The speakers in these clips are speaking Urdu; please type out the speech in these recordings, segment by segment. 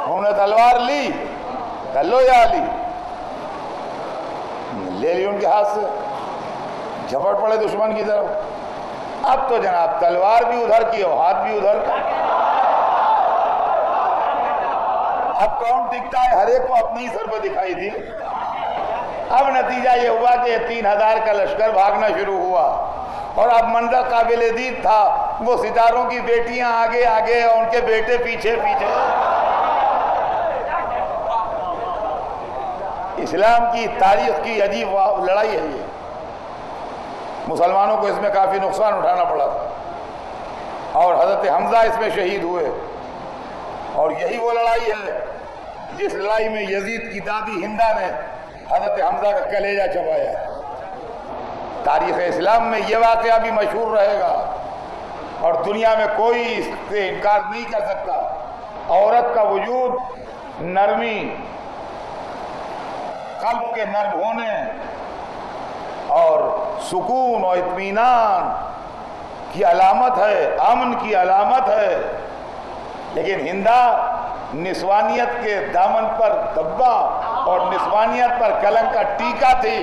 انہوں نے تلوار لی، کر لو یا علی، لے لی ان کے ہاتھ سے، جھپٹ پڑے دشمن کی طرف۔ اب تو جناب تلوار بھی ادھر کی اور ہاتھ بھی ادھر کا، اب کون ٹکتا ہے؟ ہر ایک کو اپنے ہی سر پہ دکھائی دی۔ اب نتیجہ یہ ہوا کہ 3000 کا لشکر بھاگنا شروع ہوا، اور اب منظر قابل دید تھا، وہ ستاروں کی بیٹیاں آگے آگے اور ان کے بیٹے پیچھے پیچھے۔ اسلام کی تاریخ کی عجیب لڑائی ہے یہ، مسلمانوں کو اس میں کافی نقصان اٹھانا پڑا تھا، اور حضرت حمزہ اس میں شہید ہوئے، اور یہی وہ لڑائی ہے جس لڑائی میں یزید کی دادی ہندہ نے حضرت حمزہ کا کلیجہ چبایا۔ تاریخ اسلام میں یہ واقعہ بھی مشہور رہے گا، اور دنیا میں کوئی اس سے انکار نہیں کر سکتا۔ عورت کا وجود نرمی، قلب کے نرم ہونے اور سکون و اطمینان کی علامت ہے، امن کی علامت ہے، لیکن ہندہ نسوانیت کے دامن پر دبا اور نسوانیت پر کلنک کا ٹیکا تھی۔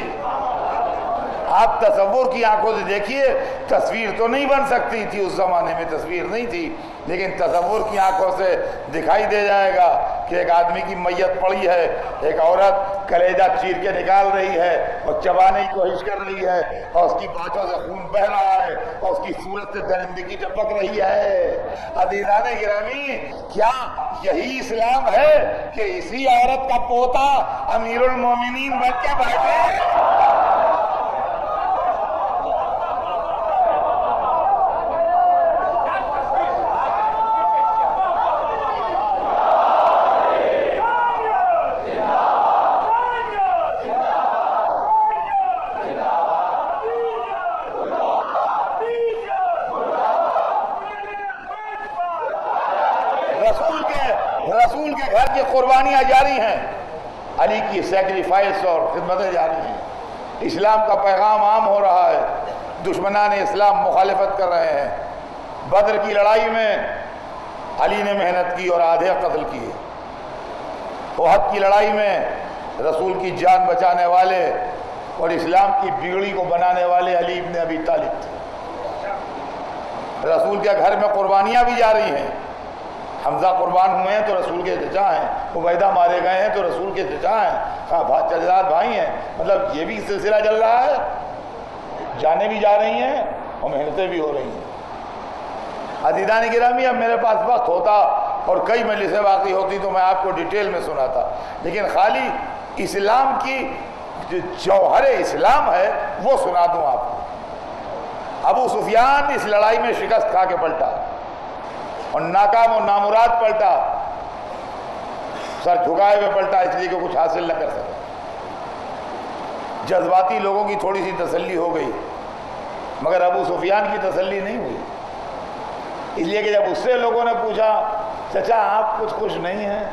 آپ تصور کی آنکھوں سے دیکھیے، تصویر تو نہیں بن سکتی تھی، اس زمانے میں تصویر نہیں تھی، لیکن تصور کی آنکھوں سے دکھائی دے جائے گا کہ ایک آدمی کی میت پڑی ہے، ایک عورت کلیجہ چیر کے نکال رہی ہے اور چبانے کی کوشش کر رہی ہے، اور اس کی بانچوں سے خون بہہ رہا ہے، اور اس کی صورت سے درندگی ٹپک رہی ہے۔ عزیزان گرامی، کیا یہی اسلام ہے کہ اسی عورت کا پوتا امیر المومنین بن کے بیٹھے؟ رسول کے گھر کی قربانیاں جاری ہیں، علی کی سیکریفائس اور خدمتیں جاری ہیں، اسلام کا پیغام عام ہو رہا ہے، دشمنان اسلام مخالفت کر رہے ہیں۔ بدر کی لڑائی میں علی نے محنت کی اور آدھے قتل کیے۔ احد کی لڑائی میں رسول کی جان بچانے والے اور اسلام کی بگڑی کو بنانے والے علی ابن ابی طالب تھے۔ رسول کے گھر میں قربانیاں بھی جاری ہیں، حمزہ قربان ہوئے ہیں تو رسول کے چچا ہیں، عبیدہ مارے گئے ہیں تو رسول کے چچا ہیں، چچاد بھائی ہیں، مطلب یہ بھی سلسلہ چل رہا ہے، جانیں بھی جا رہی ہیں اور محنتیں بھی ہو رہی ہیں۔ عزیزان گرامی، اب میرے پاس وقت ہوتا اور کئی مجلسیں باقی ہوتی تو میں آپ کو ڈیٹیل میں سناتا، لیکن خالی اسلام کی جو جوہر اسلام ہے وہ سنا دوں آپ کو۔ ابو سفیان اس لڑائی میں شکست کھا کے پلٹا اور ناکام و نامراد پلٹا، سر جھکائے ہوئے پلٹا، اس لیے کہ کچھ حاصل نہ کر سکا۔ جذباتی لوگوں کی تھوڑی سی تسلی ہو گئی، مگر ابو سفیان کی تسلی نہیں ہوئی، اس لیے کہ جب اس سے لوگوں نے پوچھا چچا آپ کچھ خوش نہیں ہیں،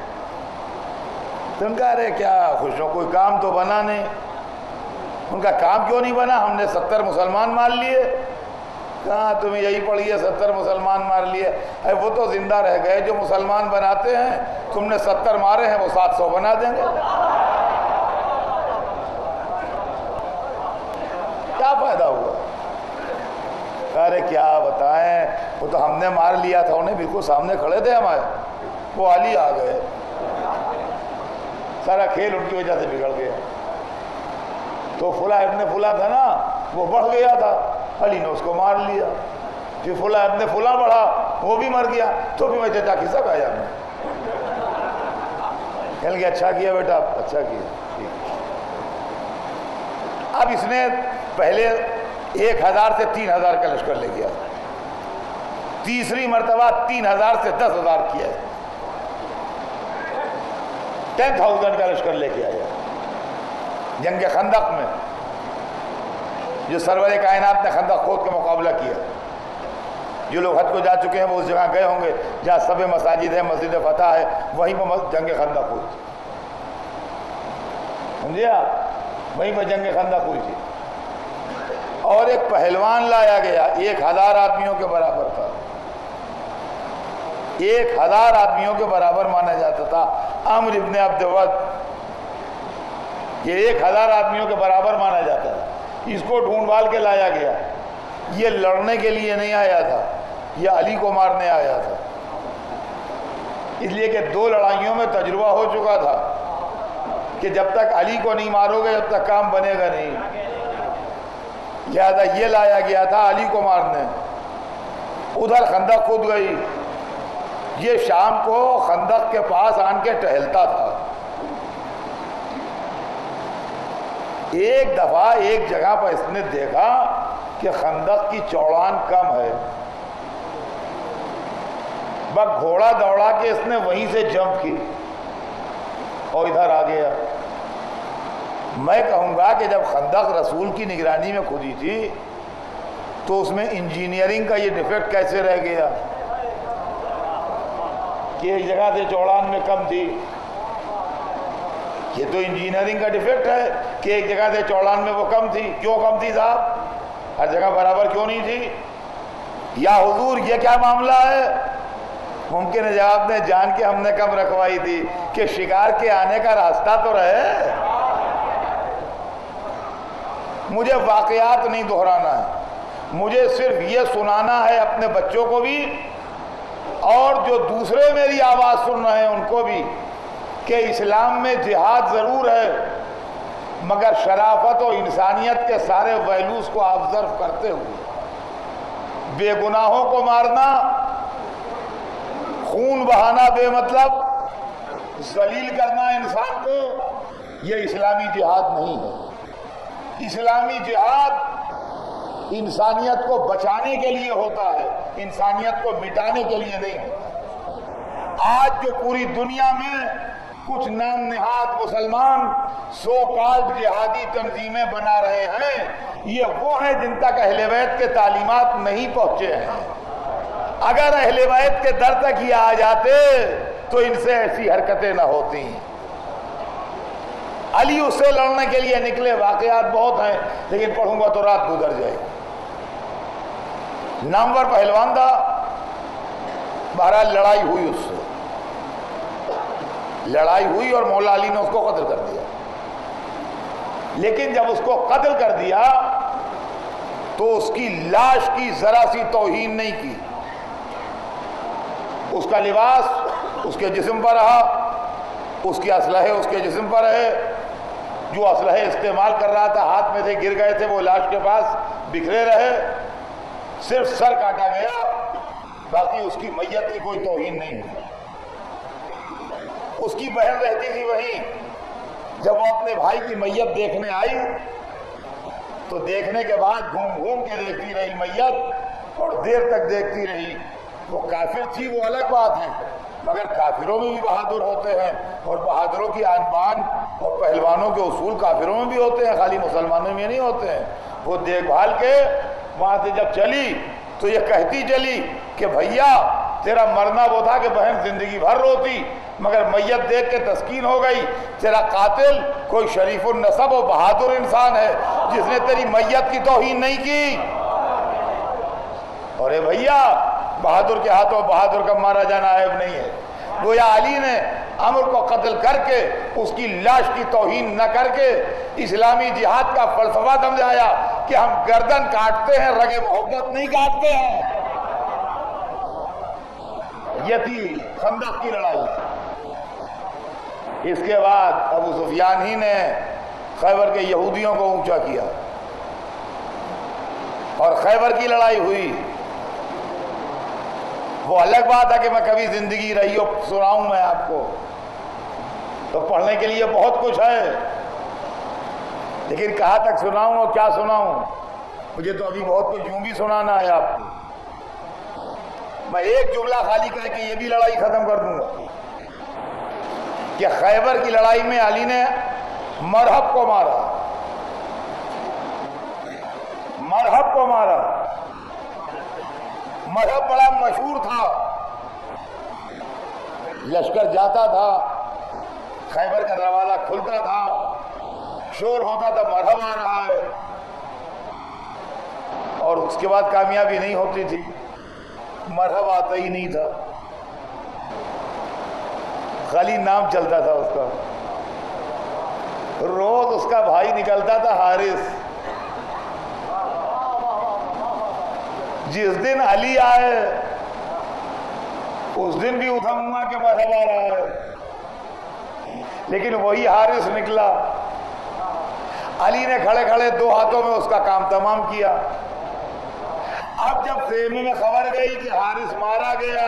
تو ان کا ارے کیا خوش ہو، کوئی کام تو بنا نہیں۔ ان کا کام کیوں نہیں بنا؟ ہم نے 70 مسلمان مار لیے۔ کہاں تمہیں یہی پڑھی ہے 70 مسلمان مار لیے؟ اے وہ تو زندہ رہ گئے، جو مسلمان بناتے ہیں تم نے 70 مارے ہیں، وہ 700 بنا دیں گے، کیا فائدہ ہوا؟ ارے کیا بتائیں، وہ تو ہم نے مار لیا تھا، انہیں بالکل سامنے کھڑے تھے ہمارے، وہ علی آ گئے، سارا کھیل ان کی وجہ سے بگڑ گیا۔ تو فلاں ابن فلاں تھا نا، وہ بڑھ گیا تھا، علی نے اس کو مار لیا، جو فلاں ابن فلاں بڑھا وہ بھی مر گیا، تو بھی میں چچا کھسک آیا میں، کہنے لگے اچھا کیا بیٹا، اچھا کیا۔ اب اس نے پہلے 1000 سے 3000 کا لشکر لے گیا، تیسری مرتبہ 3000 سے 10,000 کیا، 10,000 کا لشکر لے کے آیا۔ جنگ خندق میں جو سرور کائنات نے خندق کھود کا مقابلہ کیا، جو لوگ حج کو جا چکے ہیں وہ اس جگہ گئے ہوں گے جہاں سب مساجد ہے، مسجد فتح ہے، وہیں پہ جنگ خندق ہوئی، سمجھے آپ، وہیں پہ جنگ خندق ہوئی تھی، اور ایک پہلوان لایا گیا 1000 آدمیوں کے برابر تھا، 1000 آدمیوں کے برابر مانا جاتا تھا. عمرو ابن عبد ود یہ 1000 آدمیوں کے برابر مانا جاتا تھا. اس کو ڈھونڈ بھال کے لایا گیا. یہ لڑنے کے لیے نہیں آیا تھا, یہ علی کو مارنے آیا تھا. اس لیے کہ 2 لڑائیوں میں تجربہ ہو چکا تھا کہ جب تک علی کو نہیں مارو گے جب تک کام بنے گا نہیں. لہذا یہ لایا گیا تھا علی کو مارنے. ادھر خندق کھود گئی. یہ شام کو خندق کے پاس آن کے ٹہلتا تھا. ایک دفعہ ایک جگہ پر اس نے دیکھا کہ خندق کی چوڑان کم ہے. بس گھوڑا دوڑا کے اس نے وہیں سے جمپ کی اور ادھر آ گیا. میں کہوں گا کہ جب خندق رسول کی نگرانی میں کھودی تھی تو اس میں انجینئرنگ کا یہ ڈیفیکٹ کیسے رہ گیا کہ ایک جگہ سے چوڑان میں کم تھی؟ یہ تو انجینئرنگ کا ڈیفیکٹ ہے کہ ایک جگہ سے چوڑان میں وہ کم تھی. کیوں کم تھی صاحب؟ ہر جگہ برابر کیوں نہیں تھی؟ یا حضور یہ کیا معاملہ ہے؟ ممکن ہے جواب دیں جان کے ہم نے کم رکھوائی تھی کہ شکار کے آنے کا راستہ تو رہے. مجھے واقعات نہیں دہرانا ہے, مجھے صرف یہ سنانا ہے اپنے بچوں کو بھی اور جو دوسرے میری آواز سن رہے ہیں ان کو بھی کہ اسلام میں جہاد ضرور ہے مگر شرافت و انسانیت کے سارے ویلوز کو آبزرو کرتے ہوئے. بے گناہوں کو مارنا, خون بہانا بے مطلب, ذلیل کرنا انسان کو, یہ اسلامی جہاد نہیں ہے. اسلامی جہاد انسانیت کو بچانے کے لیے ہوتا ہے, انسانیت کو مٹانے کے لیے نہیں ہوتا. آج جو پوری دنیا میں کچھ نام نہاد مسلمان سو کالڈ جہادی تنظیمیں بنا رہے ہیں, یہ وہ ہیں جن تک اہل بیت کے تعلیمات نہیں پہنچے ہیں. اگر اہل بیت کے در تک یہ آ جاتے تو ان سے ایسی حرکتیں نہ ہوتی. علی اس سے لڑنے کے لیے نکلے, واقعات بہت ہیں لیکن پڑھوں گا تو رات گزر جائے. نامور پہلوان تھا, بہرحال لڑائی ہوئی, اس سے لڑائی ہوئی اور مولا علی نے اس کو قتل کر دیا. لیکن جب اس کو قتل کر دیا تو اس کی لاش کی ذرا سی توہین نہیں کی. اس کا لباس اس کے جسم پر رہا, اس کے اسلحے اس کے جسم پر رہے. جو اسلحے استعمال کر رہا تھا ہاتھ میں سے گر گئے تھے, وہ لاش کے پاس بکھرے رہے. صرف سر کاٹا گیا, باقی اس کی میت کی کوئی توہین نہیں ہوئی. اس کی بہن رہتی تھی وہیں. جب وہ اپنے بھائی کی میت دیکھنے آئی تو دیکھنے کے بعد گھوم گھوم کے دیکھتی رہی میت اور دیر تک دیکھتی رہی. وہ کافر تھی وہ الگ بات ہے, مگر کافروں میں بھی بہادر ہوتے ہیں اور بہادروں کی آن بان اور پہلوانوں کے اصول کافروں میں بھی ہوتے ہیں, خالی مسلمانوں میں نہیں ہوتے ہیں. وہ دیکھ بھال کے وہاں سے جب چلی تو یہ کہتی چلی کہ بھیا تیرا مرنا وہ تھا کہ بہن زندگی بھر روتی, مگر میت دیکھ کے تسکین ہو گئی. تیرا قاتل کوئی شریف النسب و بہادر انسان ہے جس نے تیری میت کی توہین نہیں کی. اور اے بھیا بہادر کے ہاتھوں بہادر کا مارا جانا عیب نہیں ہے. گویا علی نے عمر کو قتل کر کے اس کی لاش کی توہین نہ کر کے اسلامی جہاد کا فلسفہ سمجھایا کہ ہم گردن کاٹتے ہیں, رگ محبت نہیں کاٹتے ہیں. یہ تھی خندق کی لڑائی. اس کے بعد ابو سفیان ہی نے خیبر کے یہودیوں کو اونچا کیا اور خیبر کی لڑائی ہوئی. وہ الگ بات ہے کہ میں کبھی زندگی رہی ہو سناؤں میں آپ کو, تو پڑھنے کے لیے بہت کچھ ہے, لیکن کہاں تک سناؤں اور کیا سناؤں. مجھے تو ابھی بہت کچھ یوں بھی سنانا ہے آپ کو. میں ایک جملہ خالی کر کے یہ بھی لڑائی ختم کر دوں گا کہ خیبر کی لڑائی میں علی نے مرحب کو مارا. مرحب کو مارا. مرحب بڑا مشہور تھا. لشکر جاتا تھا, خیبر کا دروازہ کھلتا تھا, شور ہوتا تھا مرحب آ رہا ہے, اور اس کے بعد کامیابی نہیں ہوتی تھی. مرحب آتا ہی نہیں تھا. خالی نام چلتا تھا اس کا. روز اس کا بھائی نکلتا تھا حارث. جس دن علی آئے اس دن بھی ادھما کے مذہب آ رہا ہے، لیکن وہی حارث نکلا. علی نے کھڑے کھڑے 2 ہاتھوں میں اس کا کام تمام کیا. اب جب خیمے میں خبر گئی کہ حارث مارا گیا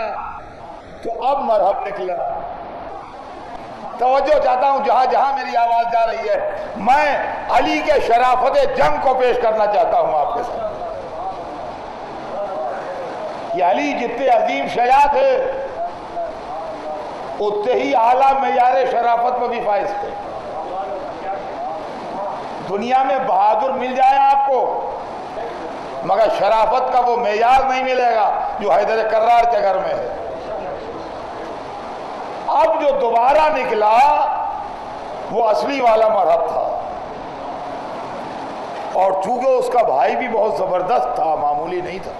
تو اب مرحب نکلا. توجہ چاہتا ہوں جہاں جہاں میری آواز جا رہی ہے، میں علی کے شرافت جنگ کو پیش کرنا چاہتا ہوں آپ کے ساتھ. کہ علی جتنے عظیم شجاع تھے اتنے ہی اعلیٰ معیار شرافت میں بھی فائز تھے. دنیا میں بہادر مل جائے آپ کو، مگر شرافت کا وہ معیار نہیں ملے گا جو حیدر کرار کے گھر میں ہے. اب جو دوبارہ نکلا وہ اصلی والا مرحب تھا، اور چونکہ اس کا بھائی بھی بہت زبردست تھا، معمولی نہیں تھا،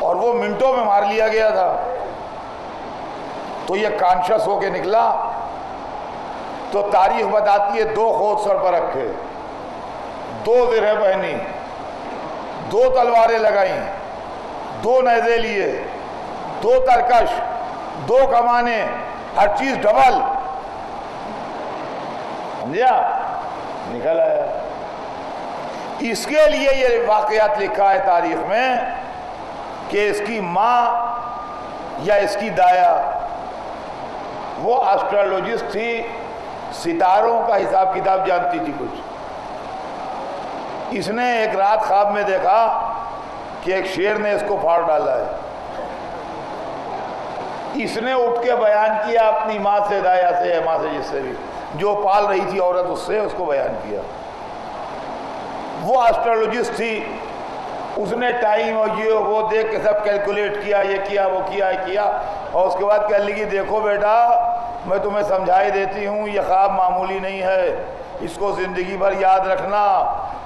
اور وہ منٹوں میں مار لیا گیا تھا، تو یہ کانشس ہو کے نکلا. تو تاریخ بتاتی ہے 2 خود سر پر رکھے، 2 زرہیں پہنی، 2 تلواریں لگائیں، 2 نیزے لیے، 2 ترکش، 2 کمانے، ہر چیز ڈبل. سمجھا؟ نکل آیا. اس کے لیے یہ واقعات لکھا ہے تاریخ میں کہ اس کی ماں یا اس کی دایا وہ ایسٹرولوجسٹ تھی، ستاروں کا حساب کتاب جانتی تھی کچھ. اس نے ایک رات خواب میں دیکھا کہ ایک شیر نے اس کو پھاڑ ڈالا ہے. اس نے اٹھ کے بیان کیا اپنی ماں سے، دایا سے، ماں سے، جس سے بھی جو پال رہی تھی عورت، اس سے اس کو بیان کیا. وہ ایسٹرولوجسٹ تھی، اس نے ٹائم اور یہ وہ دیکھ کے سب کیلکولیٹ کیا، یہ کیا وہ کیا، اور اس کے بعد کہنے لگی دیکھو بیٹا میں تمہیں سمجھائی دیتی ہوں، یہ خواب معمولی نہیں ہے، اس کو زندگی بھر یاد رکھنا،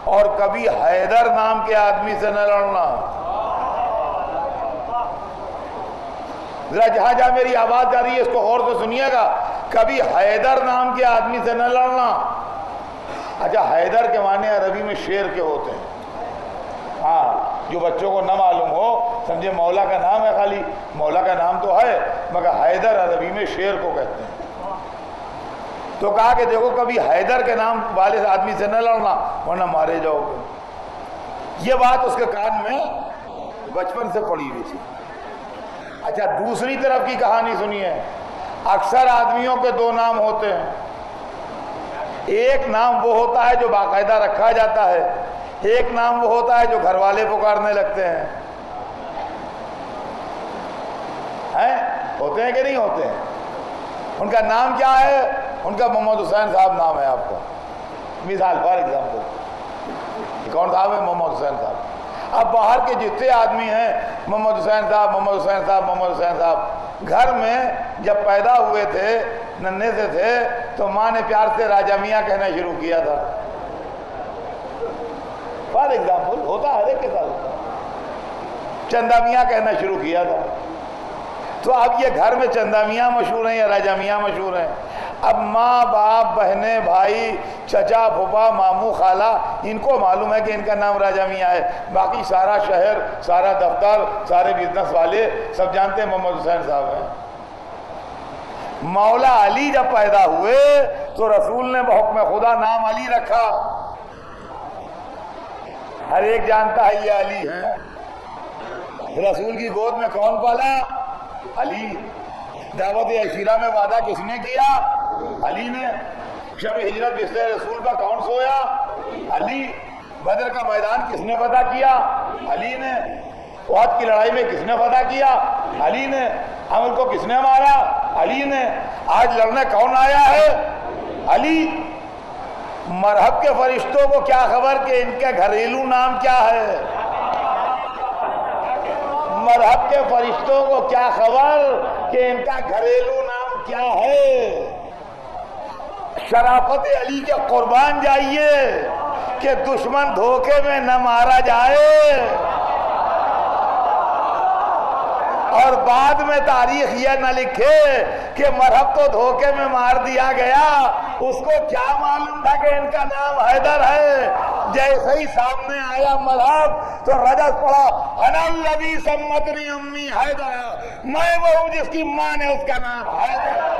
اور کبھی حیدر نام کے آدمی سے نہ لڑنا. ذرا جہاں جہاں میری آواز جا رہی ہے اس کو غور سے سنیے گا. کبھی حیدر نام کے آدمی سے نہ لڑنا. اچھا، حیدر کے معنی عربی میں شیر کے ہوتے ہیں. ہاں، جو بچوں کو نہ معلوم ہو سمجھے مولا کا نام ہے، خالی مولا کا نام تو ہے مگر حیدر عربی میں شیر کو کہتے ہیں. تو کہا کہ دیکھو کبھی حیدر کے نام والے آدمی سے نہ لڑنا ورنہ مارے جاؤ گے. یہ بات اس کے کان میں بچپن سے پڑی ہوئی تھی. اچھا، دوسری طرف کی کہانی سنیے. اکثر آدمیوں کے 2 نام ہوتے ہیں. ایک نام وہ ہوتا ہے جو باقاعدہ رکھا جاتا ہے، ایک نام وہ ہوتا ہے جو گھر والے پکارنے لگتے ہیں. ہوتے ہیں کہ نہیں ہوتے ہیں؟ ان کا نام کیا ہے؟ ان کا محمد حسین صاحب نام ہے آپ کا. مثال فار ایگزامپل، کون صاحب ہے؟ محمد حسین صاحب. اب باہر کے جتنے آدمی ہیں محمد حسین صاحب، محمد حسین صاحب، محمد حسین صاحب. گھر میں جب پیدا ہوئے تھے، ننھے سے تھے، تو ماں نے پیار سے راجہ میاں کہنا شروع کیا تھا. فار ایگزامپل ہوتا ہے، ہر ایک کے ساتھ ہوتا ہے. چندہ میاں کہنا شروع کیا تھا. تو اب یہ گھر میں چندہ میاں مشہور ہیں یا راجہ میاں مشہور ہیں. اب ماں باپ، بہنیں، بھائی، چچا، پھوپھا، ماموں، خالہ، ان کو معلوم ہے کہ ان کا نام راجہ میاں ہے. باقی سارا شہر، سارا دفتر، سارے بزنس والے سب جانتے ہیں محمد حسین صاحب ہیں. مولا علی جب پیدا ہوئے تو رسول نے بحکم خدا نام علی رکھا. ہر ایک جانتا ہے یہ علی ہے. رسول کی گود میں کون پالا؟ علی. دعوت عشیرہ میں وعدہ کس نے کیا؟ علی نے. شب ہجرت بستر رسول کا کون سویا؟ علی. بدر کا میدان کس نے فتح کیا؟ علی نے. احد کی لڑائی میں کس نے فتح کیا؟ علی نے. حمل کو کس نے مارا؟ علی نے. آج لڑنے کون آیا ہے؟ علی. مرحب کے فرشتوں کو کیا خبر کہ ان کے گھریلو نام کیا ہے؟ مرحب کے فرشتوں کو کیا خبر کہ ان کا گھریلو نام کیا ہے؟ شرافت علی کے قربان جائیے کہ دشمن دھوکے میں نہ مارا جائے. اور بعد میں تاریخ یہ نہ لکھے کہ مذہب تو دھوکے میں مار دیا گیا، اس کو کیا معلوم تھا کہ ان کا نام حیدر ہے؟ جیسے ہی سامنے آیا مذہب تو رجس پڑا، انا الذی سمتنی امی حیدر، میں وہ ہوں جس کی ماں نے اس کا نام حیدر